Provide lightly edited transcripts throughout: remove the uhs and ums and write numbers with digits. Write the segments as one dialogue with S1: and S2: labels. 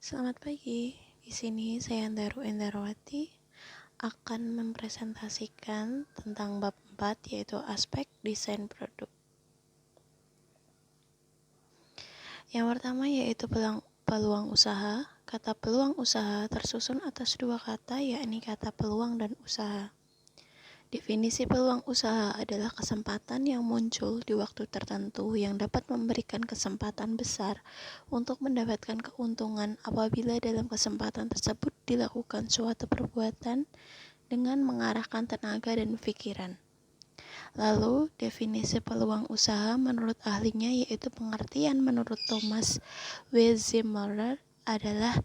S1: Selamat pagi. Di sini saya Daru Endarwati akan mempresentasikan tentang bab 4 yaitu aspek desain produk. Yang pertama yaitu peluang usaha. Kata peluang usaha tersusun atas dua kata yakni kata peluang dan usaha. Definisi peluang usaha adalah kesempatan yang muncul di waktu tertentu yang dapat memberikan kesempatan besar untuk mendapatkan keuntungan apabila dalam kesempatan tersebut dilakukan suatu perbuatan dengan mengarahkan tenaga dan pikiran. Lalu, definisi peluang usaha menurut ahlinya yaitu pengertian menurut Thomas W. Zimmerer adalah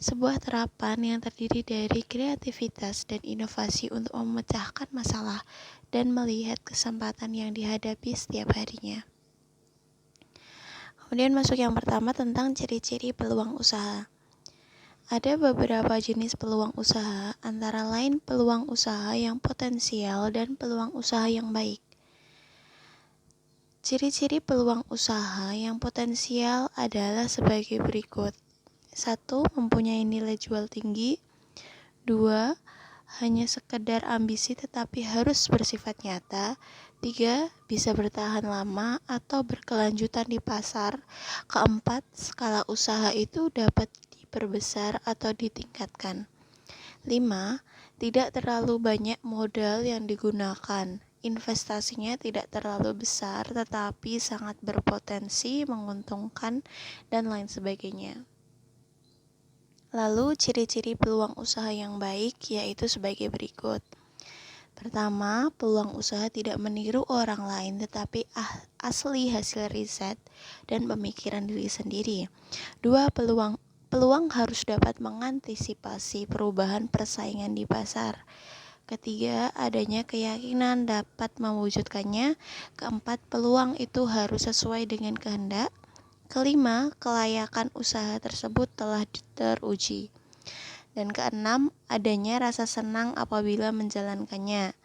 S1: sebuah terapan yang terdiri dari kreativitas dan inovasi untuk memecahkan masalah dan melihat kesempatan yang dihadapi setiap harinya. Kemudian masuk yang pertama tentang ciri-ciri peluang usaha. Ada beberapa jenis peluang usaha, antara lain peluang usaha yang potensial dan peluang usaha yang baik. Ciri-ciri peluang usaha yang potensial adalah sebagai berikut. 1. Mempunyai nilai jual tinggi. 2. Hanya sekedar ambisi tetapi harus bersifat nyata. 3. Bisa bertahan lama atau berkelanjutan di pasar. 4. Skala usaha itu dapat diperbesar atau ditingkatkan. 5. Tidak terlalu banyak modal yang digunakan. Investasinya tidak terlalu besar tetapi sangat berpotensi menguntungkan dan lain sebagainya. Lalu ciri-ciri peluang usaha yang baik yaitu sebagai berikut. Pertama, peluang usaha tidak meniru orang lain tetapi asli hasil riset dan pemikiran diri sendiri. 2. Peluang harus dapat mengantisipasi perubahan persaingan di pasar. Ketiga, adanya keyakinan dapat mewujudkannya. 4. Peluang itu harus sesuai dengan kehendak. 5. Kelayakan usaha tersebut telah teruji. Dan 6. Adanya rasa senang apabila menjalankannya.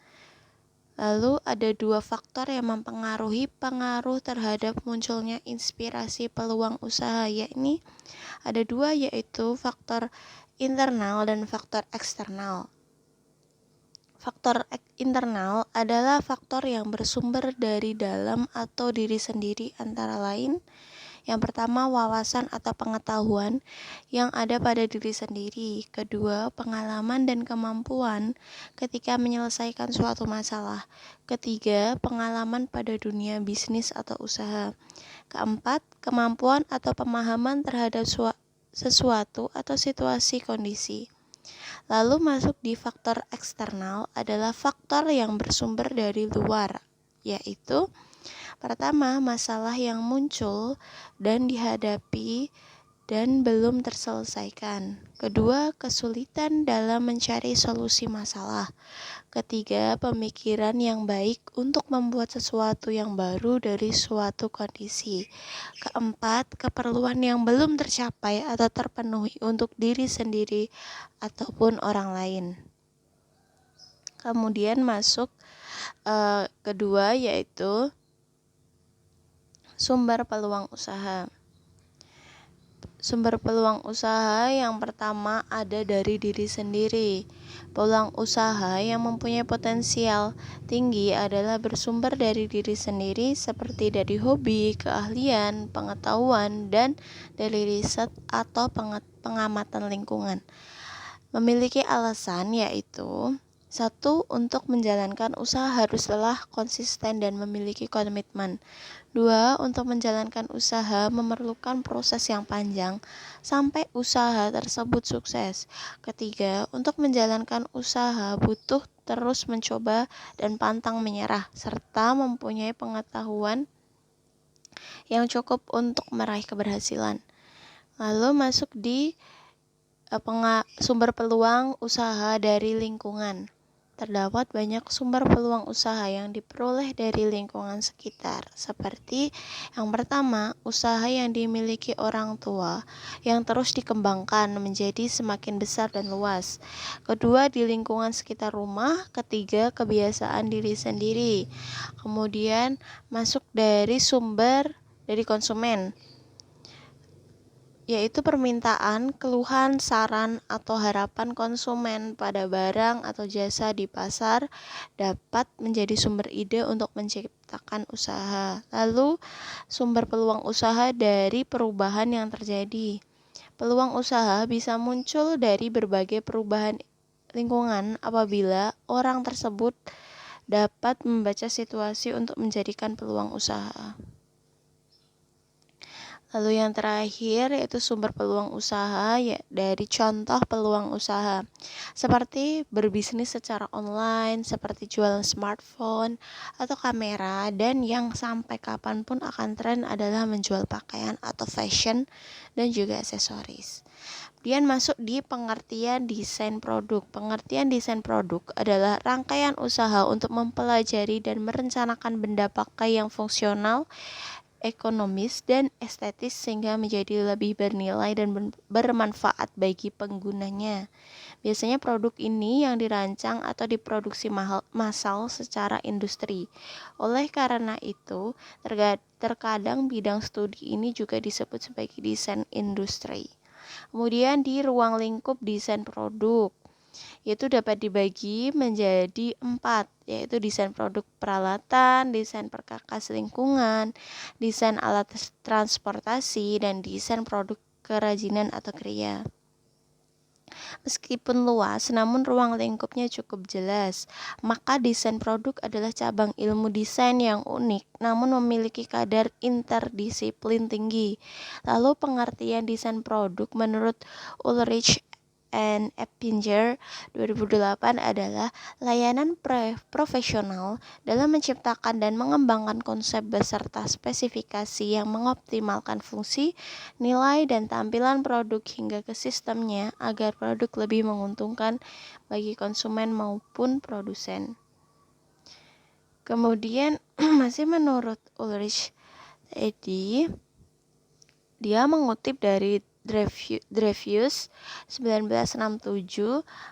S1: Lalu ada 2 faktor yang mempengaruhi pengaruh terhadap munculnya inspirasi peluang usaha, yakni ada 2 yaitu faktor internal dan faktor eksternal. Faktor internal adalah faktor yang bersumber dari dalam atau diri sendiri, antara lain yang pertama, wawasan atau pengetahuan yang ada pada diri sendiri. Kedua, pengalaman dan kemampuan ketika menyelesaikan suatu masalah. Ketiga, pengalaman pada dunia bisnis atau usaha. 4, kemampuan atau pemahaman terhadap sesuatu atau situasi kondisi. Lalu masuk di faktor eksternal adalah faktor yang bersumber dari luar, yaitu pertama, masalah yang muncul dan dihadapi dan belum terselesaikan. Kedua, kesulitan dalam mencari solusi masalah. Ketiga, pemikiran yang baik untuk membuat sesuatu yang baru dari suatu kondisi. 4, keperluan yang belum tercapai atau terpenuhi untuk diri sendiri ataupun orang lain. Kemudian masuk kedua yaitu sumber peluang usaha. Sumber peluang usaha yang pertama ada dari diri sendiri. Peluang usaha yang mempunyai potensial tinggi adalah bersumber dari diri sendiri seperti dari hobi, keahlian, pengetahuan, dan dari riset atau pengamatan lingkungan. Memiliki alasan yaitu 1. Untuk menjalankan usaha haruslah konsisten dan memiliki komitmen. 2. Untuk menjalankan usaha memerlukan proses yang panjang sampai usaha tersebut sukses. Ketiga, untuk menjalankan usaha butuh terus mencoba dan pantang menyerah, serta mempunyai pengetahuan yang cukup untuk meraih keberhasilan. Lalu masuk di sumber peluang usaha dari lingkungan. Terdapat banyak sumber peluang usaha yang diperoleh dari lingkungan sekitar, seperti yang pertama, usaha yang dimiliki orang tua yang terus dikembangkan menjadi semakin besar dan luas. Kedua, di lingkungan sekitar rumah. Ketiga, kebiasaan diri sendiri. Kemudian masuk dari sumber dari konsumen. yaitu permintaan, keluhan, saran, atau harapan konsumen pada barang atau jasa di pasar dapat menjadi sumber ide untuk menciptakan usaha. Lalu, sumber peluang usaha dari perubahan yang terjadi. Peluang usaha bisa muncul dari berbagai perubahan lingkungan apabila orang tersebut dapat membaca situasi untuk menjadikan peluang usaha. Lalu yang terakhir yaitu sumber peluang usaha ya dari contoh peluang usaha seperti berbisnis secara online, seperti jualan smartphone atau kamera, dan yang sampai kapanpun akan tren adalah menjual pakaian atau fashion dan juga aksesoris. Kemudian masuk di pengertian desain produk. Pengertian desain produk adalah rangkaian usaha untuk mempelajari dan merencanakan benda pakai yang fungsional, ekonomis, dan estetis sehingga menjadi lebih bernilai dan bermanfaat bagi penggunanya. Biasanya produk ini yang dirancang atau diproduksi massal secara industri. Oleh karena itu, terkadang bidang studi ini juga disebut sebagai desain industri. Kemudian di ruang lingkup desain produk, itu dapat dibagi menjadi 4, yaitu desain produk peralatan, desain perkakas lingkungan, desain alat transportasi, dan desain produk kerajinan atau kriya. Meskipun luas, namun ruang lingkupnya cukup jelas. Maka desain produk adalah cabang ilmu desain yang unik, namun memiliki kadar interdisiplin tinggi. Lalu pengertian desain produk menurut Ulrich and Eppinger 2008 adalah layanan profesional dalam menciptakan dan mengembangkan konsep beserta spesifikasi yang mengoptimalkan fungsi, nilai, dan tampilan produk hingga ke sistemnya agar produk lebih menguntungkan bagi konsumen maupun produsen. Kemudian masih menurut Ulrich tadi, dia mengutip dari Dreyfus 1967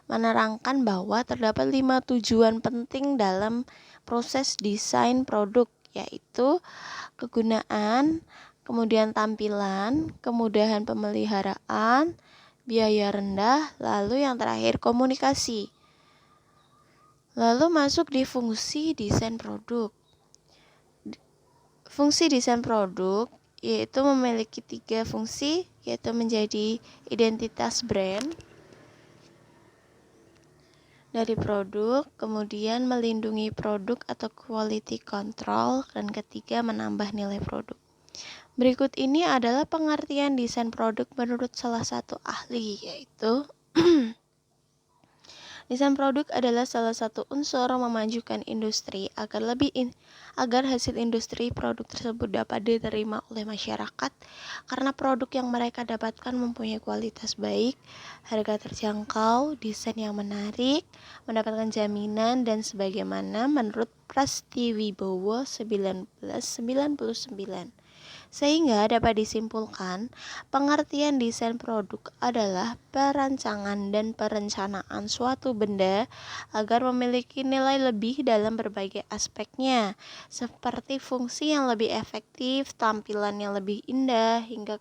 S1: menerangkan bahwa terdapat 5 tujuan penting dalam proses desain produk, yaitu kegunaan, kemudian tampilan, kemudahan pemeliharaan, biaya rendah, lalu yang terakhir komunikasi. Lalu masuk di fungsi desain produk. Fungsi desain produk yaitu memiliki 3 fungsi, yaitu menjadi identitas brand dari produk, kemudian melindungi produk atau quality control, dan ketiga menambah nilai produk. Berikut ini adalah pengertian desain produk menurut salah satu ahli, yaitu desain produk adalah salah satu unsur memajukan industri agar hasil industri produk tersebut dapat diterima oleh masyarakat karena produk yang mereka dapatkan mempunyai kualitas baik, harga terjangkau, desain yang menarik, mendapatkan jaminan, dan sebagaimana menurut Prastiwibowo 1999. Sehingga dapat disimpulkan, pengertian desain produk adalah perancangan dan perencanaan suatu benda agar memiliki nilai lebih dalam berbagai aspeknya, seperti fungsi yang lebih efektif, tampilan yang lebih indah, hingga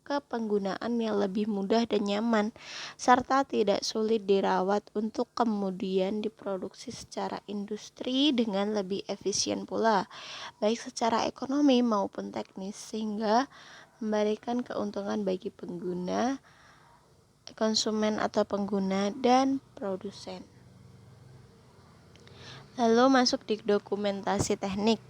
S1: penggunaan yang lebih mudah dan nyaman, serta tidak sulit dirawat untuk kemudian diproduksi secara industri dengan lebih efisien pula, baik secara ekonomi maupun teknis, sehingga memberikan keuntungan bagi pengguna, konsumen atau pengguna, dan produsen. Lalu masuk di dokumentasi teknik,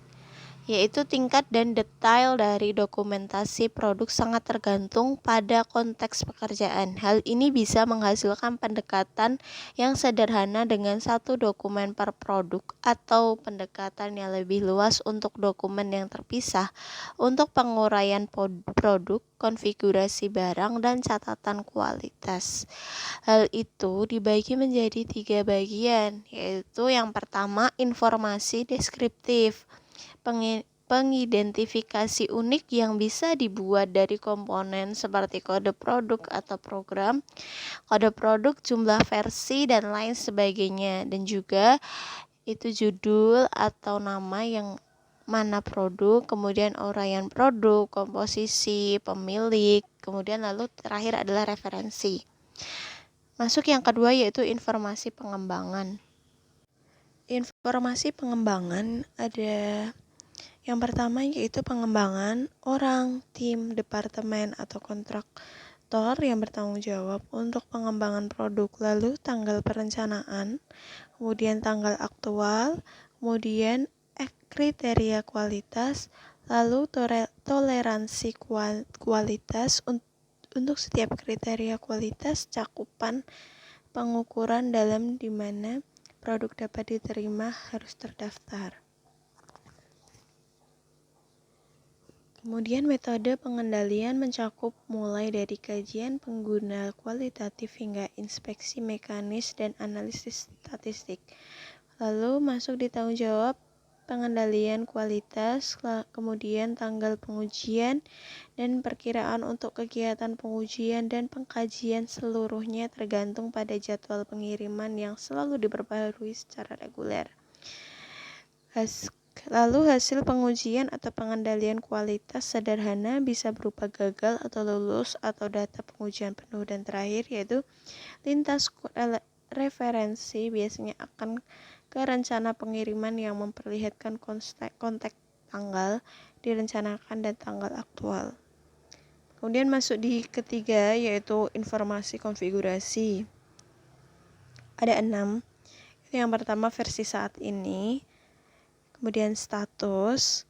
S1: yaitu tingkat dan detail dari dokumentasi produk sangat tergantung pada konteks pekerjaan. Hal ini bisa menghasilkan pendekatan yang sederhana dengan satu dokumen per produk atau pendekatan yang lebih luas untuk dokumen yang terpisah untuk penguraian produk, konfigurasi barang, dan catatan kualitas. Hal itu dibagi menjadi 3 bagian, yaitu yang pertama informasi deskriptif, pengidentifikasi unik yang bisa dibuat dari komponen seperti kode produk atau program, kode produk, jumlah versi, dan lain sebagainya, dan juga itu judul atau nama yang mana produk, kemudian uraian produk, komposisi, pemilik, kemudian lalu terakhir adalah referensi. Masuk yang kedua yaitu informasi pengembangan. Informasi pengembangan ada yang pertama yaitu pengembangan orang, tim, departemen, atau kontraktor yang bertanggung jawab untuk pengembangan produk, lalu tanggal perencanaan, kemudian tanggal aktual, kemudian kriteria kualitas, lalu toleransi kualitas untuk setiap kriteria kualitas, cakupan pengukuran dalam di mana produk dapat diterima harus terdaftar. Kemudian metode pengendalian mencakup mulai dari kajian pengguna kualitatif hingga inspeksi mekanis dan analisis statistik. Lalu masuk di tanggung jawab pengendalian kualitas, kemudian tanggal pengujian dan perkiraan untuk kegiatan pengujian dan pengkajian seluruhnya tergantung pada jadwal pengiriman yang selalu diperbaharui secara reguler. Lalu hasil pengujian atau pengendalian kualitas sederhana bisa berupa gagal atau lulus atau data pengujian penuh, dan terakhir yaitu lintas referensi biasanya akan ke rencana pengiriman yang memperlihatkan konteks tanggal direncanakan dan tanggal aktual. Kemudian masuk di ketiga yaitu informasi konfigurasi. Ada 6. Yang pertama versi saat ini, kemudian status,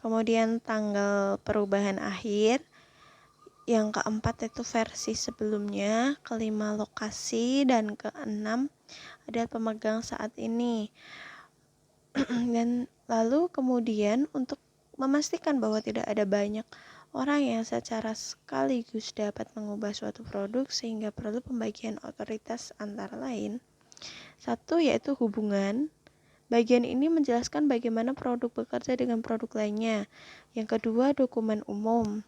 S1: kemudian tanggal perubahan akhir, yang keempat itu versi sebelumnya, kelima lokasi, dan keenam adalah pemegang saat ini. Dan lalu kemudian untuk memastikan bahwa tidak ada banyak orang yang secara sekaligus dapat mengubah suatu produk sehingga perlu pembagian otoritas antara lain. Satu yaitu hubungan. Bagian ini menjelaskan bagaimana produk bekerja dengan produk lainnya. Yang kedua, dokumen umum.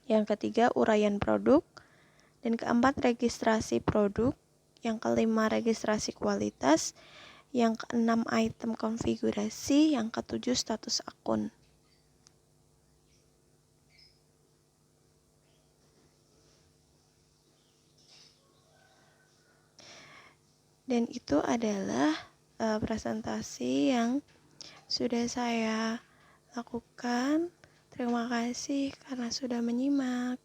S1: Yang ketiga, uraian produk. Dan keempat, registrasi produk. Yang kelima, registrasi kualitas. Yang keenam, item konfigurasi. Yang ketujuh, status akun. Dan itu adalah presentasi yang sudah saya lakukan. Terima kasih karena sudah menyimak.